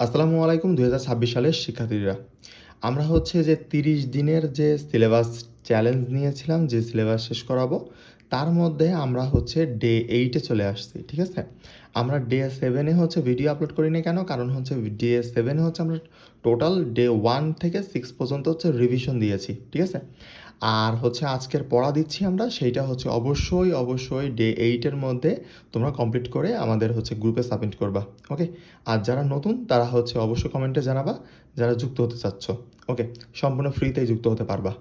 আসসালামু আলাইকুম ২০২৬ সালের শিক্ষার্থীরা। আমরা হচ্ছে যে ৩০ দিনের যে সিলেবাস চ্যালেঞ্জ নিয়েছিলাম, যে সিলেবাস শেষ করাবো, তার মধ্যে আমরা হচ্ছে ডে 8 এ চলে আসছি। ঠিক আছে? আমরা ডে 7 এ হচ্ছে ভিডিও আপলোড করিনি কেন? কারণ হচ্ছে ডে 7 এ হচ্ছে আমরা টোটাল ডে 1 থেকে 6 পর্যন্ত হচ্ছে রিভিশন দিয়েছি। ঠিক আছে? আর হচ্ছে আজকের পড়া দিচ্ছি আমরা, সেইটা হচ্ছে অবশ্যই ডে 8 এর মধ্যে তোমরা কমপ্লিট করে আমাদের হচ্ছে গ্রুপে সাবমিট করবা। ওকে? আর যারা নতুন তারা হচ্ছে অবশ্যই কমেন্টে জানাবা যারা যুক্ত হতে চাচ্ছ। ওকে? সম্পূর্ণ ফ্রিতেই যুক্ত হতে পারবা।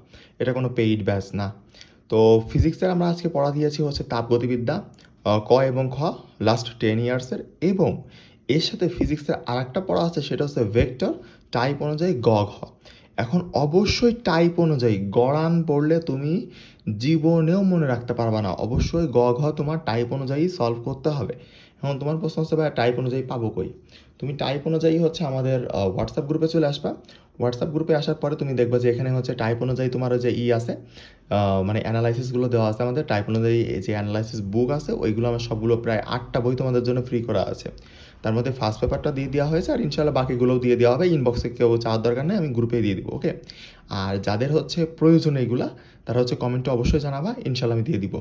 এটা কোনো পেইড ব্যাচ না। তো ফিজিক্সের আমরা আজকে পড়া দিয়েছি হচ্ছে তাপগতিবিদ্যা, ক এবং খ, লাস্ট 10 ইয়ার্সের। এবং এর সাথে ফিজিক্সের আরেকটা পড়া আছে, সেটা হচ্ছে ভেক্টর, টাইপ অনুযায়ী গ ঘ। এখন অবশ্যই টাইপ অনুযায়ী গড়ান পড়লে তুমি জীবনেও মনে রাখতে পারবা না। অবশ্যই গ ঘ তোমার টাইপ অনুযায়ী সলভ করতে হবে। এখন তোমার প্রশ্ন হচ্ছে ভাই টাইপ অনুযায়ী পাবো কই? তুমি টাইপ অনুযায়ী হচ্ছে আমাদের হোয়াটসঅ্যাপ গ্রুপে চলে আসবা। হোয়াটসঅ্যাপ গ্রুপে আসার পরে তুমি দেখবা যে এখানে হচ্ছে টাইপ অনুযায়ী তোমার যে আছে, মানে অ্যানালাইসিসগুলো দেওয়া আছে আমাদের টাইপ অনুযায়ী। যে অ্যানালাইসিস বুক আছে ওইগুলো আমার সবগুলো প্রায় 8টা বই তোমাদের জন্য ফ্রি করা আছে। তার মধ্যে ফার্স্ট পেপারটা দিয়ে দেওয়া হয়েছে, আর ইনশাল্লাহ বাকিগুলোও দিয়ে দেওয়া হবে। ইনবক্সে কেউ চাওয়ার দরকার নেই, আমি গ্রুপে দিয়ে দিব। ওকে? আর যাদের হচ্ছে প্রয়োজন এইগুলা, তারা হচ্ছে কমেন্টে অবশ্যই জানাবা, ইনশাল্লাহ আমি দিয়ে দিব।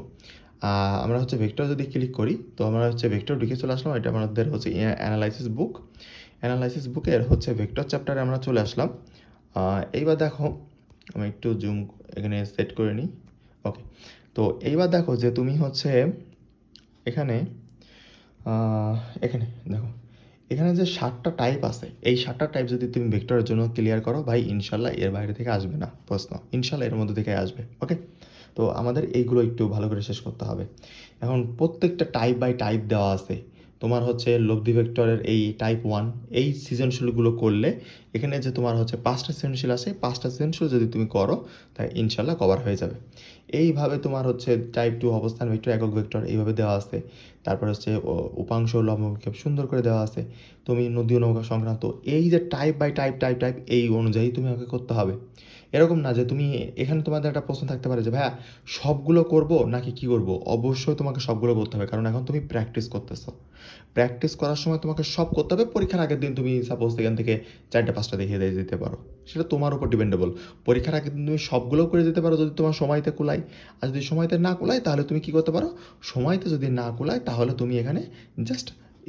আমরা হচ্ছে ভেক্টর যদি ক্লিক করি, তো আমরা হচ্ছে ভেক্টর ঢুকে চলে আসলাম। এটা আমাদের হচ্ছে অ্যানালাইসিস বুক। অ্যানালাইসিস বুকের হচ্ছে ভেক্টর চ্যাপ্টারে আমরা চলে আসলাম। এইবার দেখো, আমি একটু জুম এখানে সেট করে নিই। ওকে? তো এইবার দেখো যে তুমি হচ্ছে এখানে এখানে দেখো, এখানে যে 7টা টাইপ আছে, এই 7টা টাইপ যদি তুমি ভেক্টরের জন্য ক্লিয়ার করো ভাই, ইনশাল্লাহ এর বাইরে থেকে আসবে না প্রশ্ন, ইনশাল্লাহ এর মধ্যে থেকে আসবে। ওকে? তো আমাদের এইগুলো একটু ভালো করে শেষ করতে হবে। এখন প্রত্যেকটা টাইপ বাই টাইপ দেওয়া আছে। তোমার হচ্ছে লব্ধি ভেক্টরের এই টাইপ 1, এই সৃজনশীলগুলো করলে এখানে যে তোমার হচ্ছে 5টা সৃজনশীল আছে, 5টা সৃজনশীল যদি তুমি করো তাই ইনশাল্লাহ কভার হয়ে যাবে। এইভাবে তোমার হচ্ছে টাইপ 2 অবস্থান ভেক্টর, একক ভেক্টর এইভাবে দেওয়া আছে। তারপর হচ্ছে উপাংশ লম্ব বিক্ষেপ সুন্দর করে দেওয়া আছে। তুমি নদী ও নৌকা সংক্রান্ত, এই যে টাইপ বাই টাইপ এই অনুযায়ী তুমি আমাকে করতে হবে। এরকম না যে তুমি, এখানে তোমাদের একটা প্রশ্ন থাকতে পারে যে ভাইয়া সবগুলো করব নাকি কি করব? অবশ্যই তোমাকে সবগুলো করতে হবে, কারণ এখন তুমি প্র্যাকটিস করতেছো। প্র্যাকটিস করার সময় তোমাকে সব করতে হবে। পরীক্ষার আগের দিন তুমি সাপোজ এখান থেকে 4টা 5টা দেখিয়ে দিয়ে যেতে পারো, সেটা তোমার উপর ডিপেন্ডেবল। পরীক্ষার আগের দিন তুমি সবগুলো করে যেতে পারো যদি তোমার সময়তে কুলায়। আর যদি সময়তে না কুলায় তাহলে তুমি কি করতে পারো, সময়তে যদি না কুলায় তাহলে তুমি এখানে জাস্ট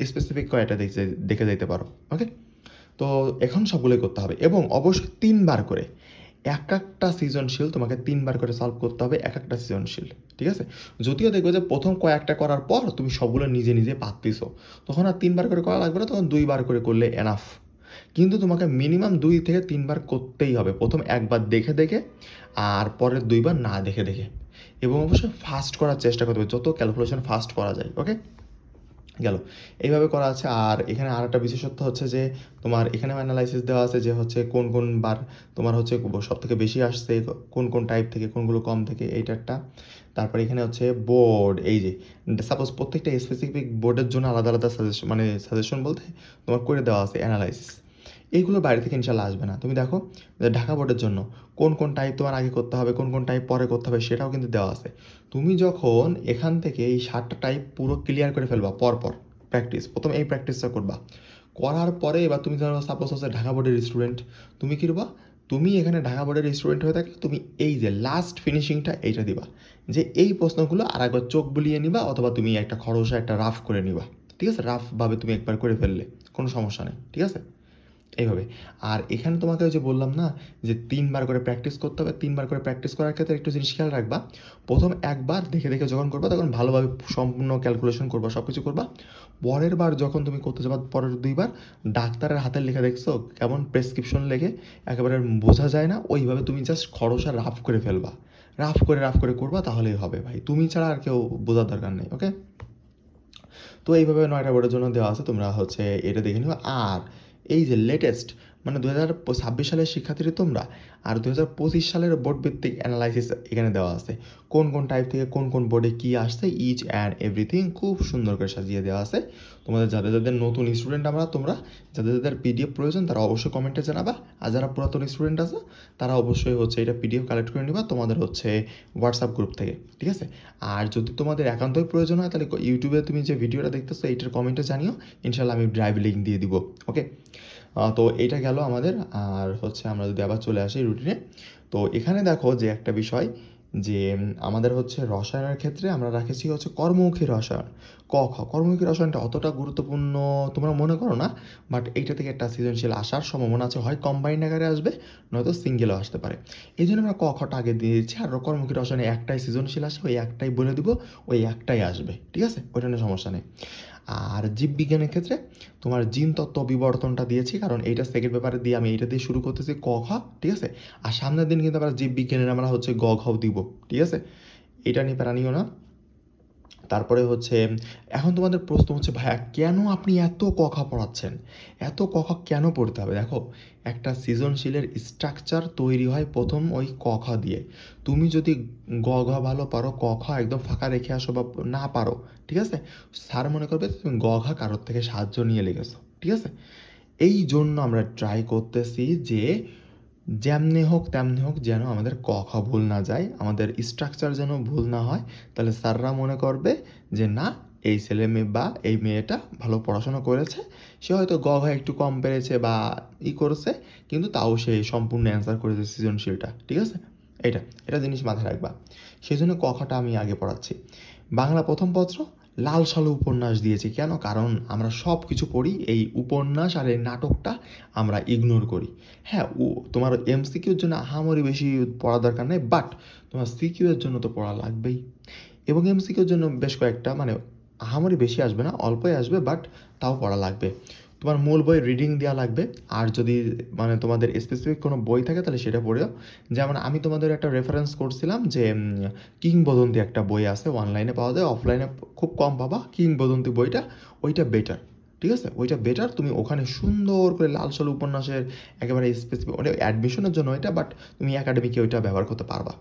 স্পেসিফিক কয়েকটা দেখে দেখে যেতে পারো। ওকে? তো এখন সবগুলোই করতে হবে, এবং অবশ্যই 3বার করে এক একটা সৃজনশীল তোমাকে 3বার করে সলভ করতে হবে, এক একটা সৃজনশীল। ঠিক আছে? যদিও দেখবে যে প্রথম কয়েকটা করার পর তুমি সবগুলো নিজে নিজে পারতেছো, তখন আর 3বার করে করা লাগবে না, তখন 2বার করে করলে এনাফ। কিন্তু তোমাকে মিনিমাম 2 থেকে 3বার করতেই হবে। প্রথম একবার দেখে দেখে, আর পরের 2বার না দেখে দেখে। এবং অবশ্যই ফাস্ট করার চেষ্টা করতে হবে, যত ক্যালকুলেশন ফাস্ট করা যায়। ওকে? গেল। এইভাবে করা আছে। আর এখানে আরেকটা বিশেষত্ব হচ্ছে যে তোমার এখানেও অ্যানালাইসিস দেওয়া আছে যে হচ্ছে কোন কোন বার তোমার হচ্ছে সব থেকে বেশি আসছে, কোন কোন টাইপ থেকে, কোনগুলো কম থেকে, এইটা একটা। তারপর এখানে হচ্ছে বোর্ড, এই যে সাপোজ প্রত্যেকটা স্পেসিফিক বোর্ডের জন্য আলাদা আলাদা সাজেশন, মানে সাজেশন বলতে তোমার করে দেওয়া আছে অ্যানালাইসিস। এইগুলো বাইরে থেকে ইনশাল্লাহ আসবে না। তুমি দেখো যে ঢাকা বোর্ডের জন্য কোন কোন টাইপ তোমার আগে করতে হবে, কোন কোন টাইপ পরে করতে হবে, সেটাও কিন্তু দেওয়া আছে। তুমি যখন এখান থেকে এই 7টা টাইপ পুরো ক্লিয়ার করে ফেলবা পরপর, প্র্যাকটিস প্রথম এই প্র্যাকটিসটা করবা। করার পরে এবার তুমি ধরো সাপোজ হচ্ছে ঢাকা বোর্ডের স্টুডেন্ট, তুমি কী করবা, তুমি এখানে ঢাকা বোর্ডের স্টুডেন্ট হয়ে থাকলে তুমি এই যে লাস্ট ফিনিশিংটা এইটা দিবা, যে এই প্রশ্নগুলো আর একবার চোখ বুলিয়ে নিবা, অথবা তুমি একটা খরচা একটা রাফ করে নিবা। ঠিক আছে? রাফভাবে তুমি একবার করে ফেললে কোনো সমস্যা নেই। ঠিক আছে? এইভাবে। আর এখানে তোমাকে ওই যে বললাম না যে 3বার করে প্র্যাকটিস করতে হবে। 3বার করে প্র্যাকটিস করার ক্ষেত্রে একটু জিনিস খেয়াল রাখবা। প্রথম একবার দেখে দেখে যখন করবা তখন ভালোভাবে সম্পূর্ণ ক্যালকুলেশন করবা, সব কিছু করবা। পরের বার যখন তুমি করতে যাবা, পরের 2বার ডাক্তারের হাতের লেখা দেখছো কেমন প্রেসক্রিপশন লেখে, একেবারে বোঝা যায় না, ওইভাবে তুমি জাস্ট খরচা রাফ করে ফেলবা। রাফ করে করবা, তাহলেই হবে ভাই, তুমি ছাড়া আর কেউ বোঝার দরকার নেই। ওকে? তো এইভাবে 9টা বোর্ডের জন্য দেওয়া আছে, তোমরা হচ্ছে এটা দেখে নিও। আর এই যে লেটেস্ট, মানে 2026 সালের শিক্ষার্থী তোমরা, আর 2025 সালের বোর্ড ভিত্তিক অ্যানালাইসিস এখানে দেওয়া আছে। কোন কোন টাইপ থেকে কোন কোন বোর্ডে কী আসছে, ইচ অ্যান্ড এভরিথিং খুব সুন্দর করে সাজিয়ে দেওয়া আছে। তোমাদের যাদের যাদের নতুন স্টুডেন্ট, তোমরা যাদের যাদের পিডিএফ প্রয়োজন তারা অবশ্যই কমেন্টে জানাবা। আর যারা পুরাতন স্টুডেন্ট আছে তারা অবশ্যই হচ্ছে এটা পিডিএফ কালেক্ট করে নিবা তোমাদের হচ্ছে হোয়াটসঅ্যাপ গ্রুপ থেকে। ঠিক আছে? আর যদি তোমাদের একান্তই প্রয়োজন হয় তাহলে ইউটিউবে তুমি যে ভিডিওটা দেখতেছো এইটার কমেন্টে জানিও, ইনশাল্লাহ আমি ড্রাইভ লিঙ্ক দিয়ে দিব। ওকে? তো এটা গেল আমাদের। আর হচ্ছে আমরা যদি আবার চলে আসি রুটিনে, তো এখানে দেখো যে একটা বিষয় যে আমাদের হচ্ছে রসায়নের ক্ষেত্রে আমরা রাখেছি হচ্ছে কর্মমুখী রসায়ন। কর্মমুখী রসায়নটা অতটা গুরুত্বপূর্ণ তোমরা মনে করো না, বাট এইটা থেকে একটা সৃজনশীল আসার সম্ভাবনা আছে, হয় কম্বাইন্ড আকারে আসবে, নয়তো সিঙ্গেলও আসতে পারে। এই জন্য আমরা খটা আগে দিয়ে দিচ্ছি। আর কর্মমুখী রসায়নে একটাই সৃজনশীল আসে, ওই একটাই বলে দিব, ওই একটাই আসবে, ঠিক আছে, ওইটা নিয়ে সমস্যা নেই। আর জীববিজ্ঞানের ক্ষেত্রে তোমার জিন তত্ত্ব বিবর্তনটা দিয়েছি, কারণ এইটা সেকেন্ড পেপারে দিয়ে আমি এইটা দিয়ে শুরু করতেছি ঠিক আছে। আর সামনের দিন কিন্তু আমরা জীববিজ্ঞানের আমরা হচ্ছে দিব, ঠিক আছে, এটা নিয়ে প্যারা নিও না। তারপরে হচ্ছে এখন তোমাদের প্রশ্ন হচ্ছে, ভাইয়া কেন আপনি এত পড়াচ্ছেন, এত কেন পড়তে হবে? দেখো, একটা সৃজনশীলের স্ট্রাকচার তৈরি হয় প্রথম ওই দিয়ে। তুমি যদি ভালো পারো, একদম ফাঁকা রেখে আসো বা না পারো, ঠিক আছে, স্যার মনে করবে তুমি কারোর থেকে সাহায্য নিয়ে লেগেছো, ঠিক আছে। এই জন্য আমরা ট্রাই করতেছি যে যেমনি হোক তেমনি হোক যেন আমাদের ভুল না যায়, আমাদের স্ট্রাকচার যেন ভুল না হয়। তাহলে স্যাররা মনে করবে যে না, এই ছেলে মেয়ে বা এই মেয়েটা ভালো পড়াশোনা করেছে, সে হয়তো একটু কম পেরেছে বা করেছে, কিন্তু তাও সে সম্পূর্ণ অ্যান্সার করেছে সৃজনশীলটা, ঠিক আছে। এটা এটা জিনিস মাথায় রাখবা। সেই জন্য কখাটা আমি আগে পড়াচ্ছি। বাংলা প্রথম পত্র লাল সালু উপন্যাস দিয়েছি কেন? কারণ আমরা সব কিছু পড়ি, এই উপন্যাস আর এই নাটকটা আমরা ইগনোর করি। হ্যাঁ, তোমার এমসিকিউর জন্য আহামরি বেশি পড়া দরকার নেই, বাট তোমার সিকিউ এর জন্য তো পড়া লাগবেই। এবং এমসিকিউর জন্য বেশ কয়েকটা, মানে আহামরি বেশি আসবে না, অল্পই আসবে, বাট তাও পড়া লাগবে। তোমার মূল বই রিডিং দেওয়া লাগবে। আর যদি মানে তোমাদের স্পেসিফিক কোনো বই থাকে তাহলে সেটা পড়েও। যেমন আমি তোমাদের একটা রেফারেন্স করছিলাম যে কিংবদন্তি একটা বই আছে, অনলাইনে পাওয়া যায়, অফলাইনে খুব কম পাবা। কিংবদন্তি বইটা, ওইটা বেটার, ঠিক আছে, ওইটা বেটার। তুমি ওখানে সুন্দর করে লাল সাল উপন্যাসের একেবারে স্পেসিফিক, ওটা অ্যাডমিশনের জন্য ওইটা, বাট তুমি একাডেমিকে ওইটা ব্যবহার করতে পারবা।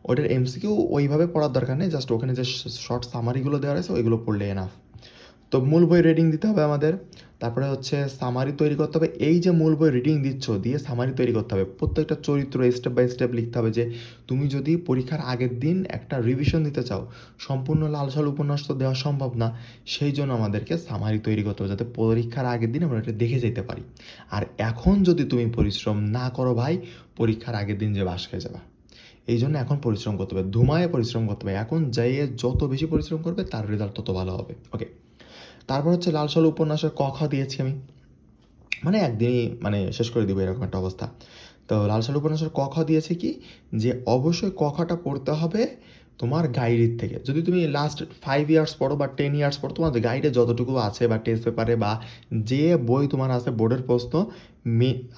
ওইটার এমসিকিউ ওইভাবে পড়ার দরকার নেই, জাস্ট ওখানে যে শর্ট সামারিগুলো দেওয়া আছে ওইগুলো পড়লে এনাফ। তো মূল বই রিডিং দিতে হবে আমাদের। তারপরে হচ্ছে সামারি তৈরি করতে হবে। এই যে মূল বই রিডিং দিচ্ছ, দিয়ে সামারি তৈরি করতে হবে, প্রত্যেকটা চরিত্র স্টেপ বাই স্টেপ লিখতে হবে। যে তুমি যদি পরীক্ষার আগের দিন একটা রিভিশন দিতে চাও, সম্পূর্ণ লাল সাল উপন্যাস তো দেওয়া সম্ভব না, সেই জন্য আমাদেরকে সামারি তৈরি করতে হবে, যাতে পরীক্ষার আগের দিন আমরা এটা দেখে যেতে পারি। আর এখন যদি তুমি পরিশ্রম না করো ভাই, পরীক্ষার আগের দিন যে বাস খেয়ে যাবা। এই জন্য এখন পরিশ্রম করতে হবে, ধুমায় পরিশ্রম করতে হবে। এখন যাইয়ে যত বেশি পরিশ্রম করবে তার রেজাল্ট তত ভালো হবে, ওকে। তারপর হচ্ছে লাল সাল উপন্যাসের দিয়েছি আমি, মানে একদিনই মানে শেষ করে দিব এরকম একটা অবস্থা। তো লাল সাল উপন্যাসের দিয়েছে কি, যে অবশ্যই কখাটা পড়তে হবে তোমার গাইডের থেকে। যদি তুমি লাস্ট 5 ইয়ার্স পড়ো বা 10 ইয়ার্স পড়ো, তোমার গাইডে যতটুকু আছে বা টেস্ট পেপারে বা যে বই তোমার আছে বোর্ডের প্রশ্ন,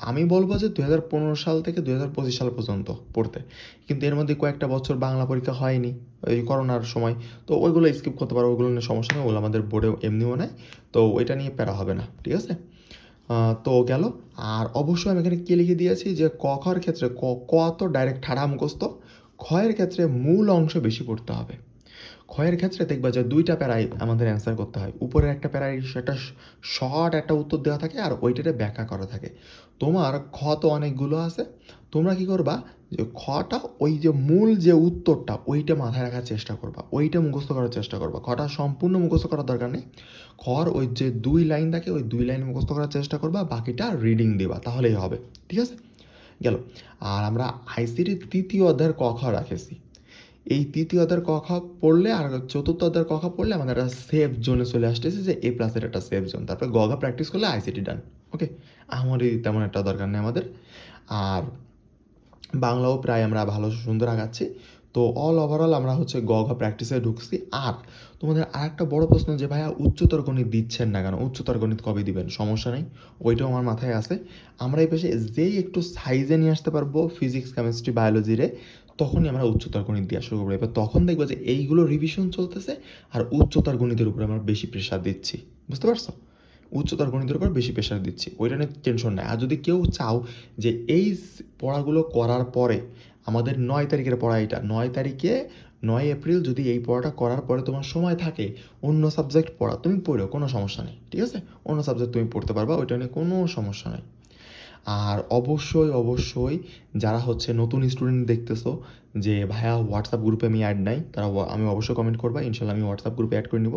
আমি বলবো যে 2015 সাল থেকে 2025 সাল পর্যন্ত পড়তে। কিন্তু এর মধ্যে কয়েকটা বছর বাংলা পরীক্ষা হয়নি, ওই করোনার সময়, তো ওইগুলো স্কিপ করতে পারো, ওইগুলো নিয়ে সমস্যা নেই, ওগুলো আমাদের বোর্ডে এমনিও নেয়, তো ওইটা নিয়ে প্যারা হবে না, ঠিক আছে। তো গেল। আর অবশ্যই আমি এখানে কী লিখে দিয়েছি যে খর ক্ষেত্রে তো ডাইরেক্ট ঠাড়া মুখস্থ, ক্ষয়ের ক্ষেত্রে মূল অংশ বেশি পড়তে হবে। ক্ষয়ের ক্ষেত্রে দেখবা যে 2টা প্যারায় আমাদের অ্যান্সার করতে হয়। উপরের একটা প্যারায় সেটা শর্ট একটা উত্তর দেওয়া থাকে, আর ওইটাতে ব্যাখ্যা করা থাকে। তোমার তো অনেকগুলো আছে, তোমরা কি করবা, যে খটা ওই যে মূল যে উত্তরটা ওইটা মাথায় রাখার চেষ্টা করবা, ওইটা মুখস্থ করার চেষ্টা করবা। খটা সম্পূর্ণ মুখস্থ করার দরকার নেই, ওই যে 2 লাইন থাকে, ওই 2 লাইন মুখস্থ করার চেষ্টা করবা, বাকিটা রিডিং দেবা, তাহলেই হবে, ঠিক আছে। গেল। আর আমরা আইসিটির 3য় অধ্যায়ের রাখেছি। এই 3য় অধ্যায়ের পড়লে আর 4র্থ অধ্যায়ের পড়লে আমাদের একটা সেফ জোনে চলে আসতেছে, যে A+-এর একটা সেফ জোন। তারপরে প্র্যাকটিস করলে আইসিটি ডান, ওকে। আমারই তেমন একটা দরকার নেই আমাদের। আর বাংলাও প্রায় আমরা ভালো সুন্দর আগাচ্ছি। তো ওভারঅল আমরা হচ্ছে প্র্যাকটিসে ঢুকছি। আর তোমাদের আরেকটা বড় প্রশ্ন, যে ভাইয়া উচ্চতর গণিত দিচ্ছেন না কেন? উচ্চতর গণিত কবে দিবেন? সমস্যা নেই, ওইটাও আমার মাথায় আছে। আমরা এই পেশে যেই একটু সাইজে নিয়ে আসতে পারবো ফিজিক্স কেমিস্ট্রি বায়োলজিরে, তখনই আমরা উচ্চতর গণিত দেওয়া শুরু করবো। এবার তখন দেখবো যে এইগুলো রিভিশন চলতেছে, আর উচ্চতর গণিতের উপরে আমরা বেশি প্রেশার দিচ্ছি, বুঝতে পারছো? উচ্চতর গণিতের উপর বেশি প্রেশার দিচ্ছি, ওইটা নিয়ে টেনশন নেই। আর যদি কেউ চাও যে এই পড়াগুলো করার পরে, আমাদের 9 তারিখের পড়া, এটা 9 তারিখে 9 এপ্রিল, যদি এই পড়াটা করার পরে তোমার সময় থাকে অন্য সাবজেক্ট পড়া, তুমি পড়ো, কোনো সমস্যা নেই, ঠিক আছে। অন্য সাবজেক্ট তুমি পড়তে পারবা, ওইটা নিয়ে কোনো সমস্যা নেই। আর অবশ্যই যারা হচ্ছে নতুন স্টুডেন্ট দেখতেছো যে ভাইয়া হোয়াটসঅ্যাপ গ্রুপে আমি অ্যাড নাই, তারা আমি অবশ্যই কমেন্ট করবা, ইনশাল্লাহ আমি হোয়াটসঅ্যাপ গ্রুপে অ্যাড করে নিব।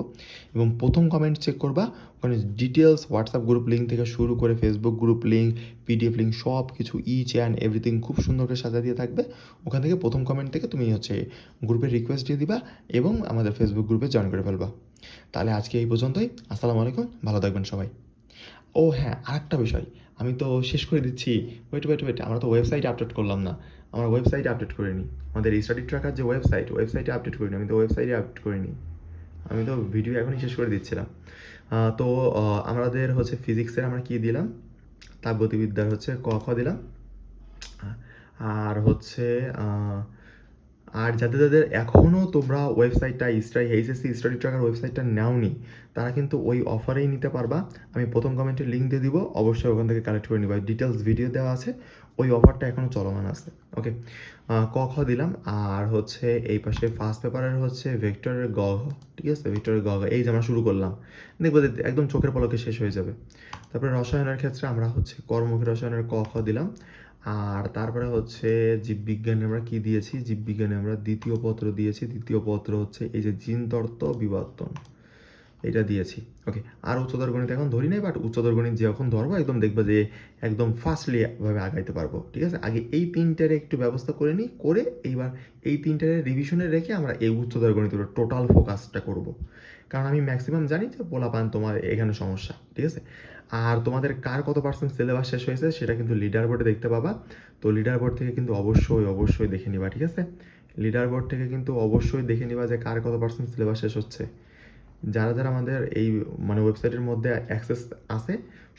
এবং প্রথম কমেন্ট চেক করবা, ওখানে ডিটেলস হোয়াটসঅ্যাপ গ্রুপ লিঙ্ক থেকে শুরু করে Facebook group link, PDF link, সব কিছু ইচ অ্যান্ড এভরিথিং খুব সুন্দর করে সাজা দিয়ে থাকবে। ওখান থেকে প্রথম কমেন্ট থেকে তুমি হচ্ছে গ্রুপের রিকোয়েস্ট দিয়ে দিবা এবং আমাদের ফেসবুক গ্রুপে জয়েন করে ফেলবা। তাহলে আজকে এই পর্যন্তই। আসসালামু আলাইকুম, ভালো থাকবেন সবাই। ও হ্যাঁ, আরেকটা বিষয় আমি তো শেষ করে দিচ্ছি। ওয়েট, আমরা তো ওয়েবসাইটে আপডেট করলাম না। আমরা ওয়েবসাইটে আপডেট করিনি। আমাদের স্টাডি ট্র্যাকার যে ওয়েবসাইটে আপডেট করিনি। আমি তো ওয়েবসাইটে আপডেট করিনি। আমি তো ভিডিও এখনই শেষ করে দিচ্ছিলাম। তো আমাদের হচ্ছে ফিজিক্সের আমরা কি দিলাম, তাপগতিবিদ্যার হচ্ছে ক খ দিলাম। আর হচ্ছে আর যাদের এখনও তোমরা ওয়েবসাইটটা এইচএসসি স্টাডি ট্র্যাকার ওয়েবসাইটটা নাওনি, তারা কিন্তু ওই অফারেই নিতে পারবা। আমি প্রথম কমেন্টে লিঙ্ক দিয়ে দিব, অবশ্যই ওখান থেকে কালেক্ট করে নিবা। ডিটেলস ভিডিও দেওয়া আছে, ওই অফারটা এখনও চলমান আছে। ওকে, ক খ দিলাম। আর হচ্ছে এই পাশে ফার্স্ট পেপারের হচ্ছে ভেক্টরের গ ঘ, ঠিক আছে, ভেক্টরের গ ঘ এই যে আমরা শুরু করলাম, দেখবো যে একদম চোখের পলকে শেষ হয়ে যাবে। তারপরে রসায়নের ক্ষেত্রে আমরা হচ্ছে কর্মমুখী রসায়নের ক খ দিলাম। আর তারপরে হচ্ছে জীববিজ্ঞানে আমরা কি দিয়েছি, জীববিজ্ঞানে আমরা দ্বিতীয় পত্র দিয়েছি। দ্বিতীয় পত্র হচ্ছে এই যে জিনতত্ত্ব বিবর্তন, এটা দিয়েছি। ওকে, আর উচ্চতর গণিত এখন ধরি নাই, বাট উচ্চতর গণিত যখন ধরবো একদম দেখবো যে একদম ফাস্টলি ভাবে আগাইতে পারবো। ঠিক আছে, আগে এই তিনটার একটু ব্যবস্থা করে নিই, করে এইবার এই তিনটার রিভিশনে রেখে আমরা এই উচ্চতর গণিতের টোটাল ফোকাসটা করব। কারণ আমি ম্যাক্সিমাম জানি যে পোলাপান তোমার এখানে সমস্যা। ঠিক আছে, আর তোমাদের কার কত পার্সেন্ট সিলেবাস শেষ হয়েছে সেটা কিন্তু লিডার বোর্ডে দেখতে পাবা। তো লিডার বোর্ড থেকে কিন্তু অবশ্যই দেখে নিবা। ঠিক আছে, লিডার বোর্ড থেকে কিন্তু অবশ্যই দেখে নিবা যে কার কত পার্সেন্ট সিলেবাস শেষ হচ্ছে। যারা আমাদের এই মানে ওয়েবসাইটের মধ্যে অ্যাক্সেস আছে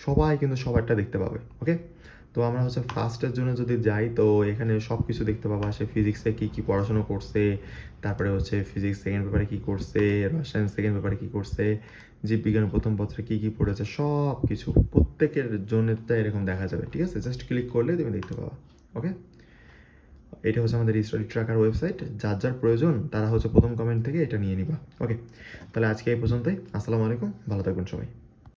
সবাই কিন্তু সবারটা দেখতে পাবে। ওকে, তো আমরা হচ্ছে ফার্স্টের জন্য যদি যাই, তো এখানে সব কিছু দেখতে পাবা। সে ফিজিক্সে কী পড়াশোনা করছে, তারপরে হচ্ছে ফিজিক্স সেকেন্ড পেপারে কী করছে, রসায়ন সেকেন্ড পেপারে কী করছে, জীববিজ্ঞান প্রথম পত্রে কী পড়েছে, সব কিছু প্রত্যেকের জন্যটা এরকম দেখা যাবে। ঠিক আছে, জাস্ট ক্লিক করলে তুমি দেখতে পাবা। ওকে, এটা হচ্ছে আমাদের স্টাডি ট্র্যাকার ওয়েবসাইট। যার প্রয়োজন তারা হচ্ছে প্রথম কমেন্ট থেকে এটা নিয়ে নিবা। ওকে, তাহলে আজকে এই পর্যন্তই। আসসালামু আলাইকুম, ভালো থাকবেন সবাই।